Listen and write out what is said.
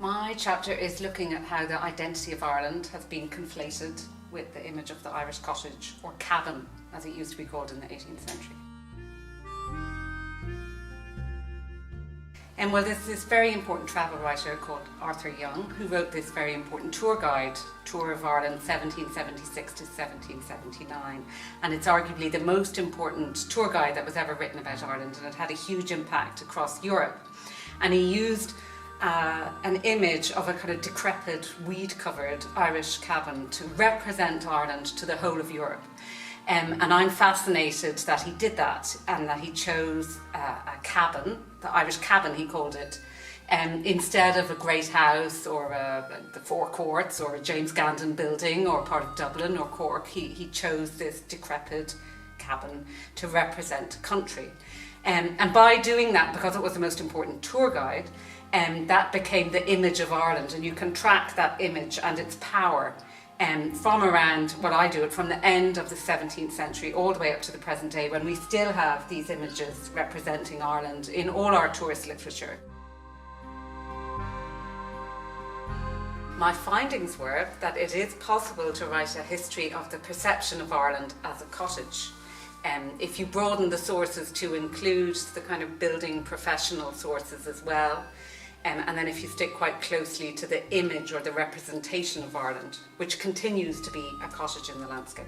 My chapter is looking at how the identity of Ireland has been conflated with the image of the Irish cottage, or cabin, as it used to be called in the 18th century. And well, there's this very important travel writer called Arthur Young, who wrote this very important tour guide, Tour of Ireland 1776 to 1779. And it's arguably the most important tour guide that was ever written about Ireland, and it had a huge impact across Europe. And he used an image of a kind of decrepit, weed-covered Irish cabin to represent Ireland to the whole of Europe. And I'm fascinated that he did that, and that he chose a cabin, the Irish cabin he called it, instead of a great house or the Four Courts or a James Gandon building or part of Dublin or Cork. He chose this decrepit cabin to represent a country. And by doing that, because it was the most important tour guide, that became the image of Ireland, and you can track that image and its power from around, what I do it, from the end of the 17th century all the way up to the present day, when we still have these images representing Ireland in all our tourist literature. My findings were that it is possible to write a history of the perception of Ireland as a cottage. If you broaden the sources to include the kind of building professional sources as well, and then if you stick quite closely to the image or the representation of Ireland, which continues to be a cottage in the landscape.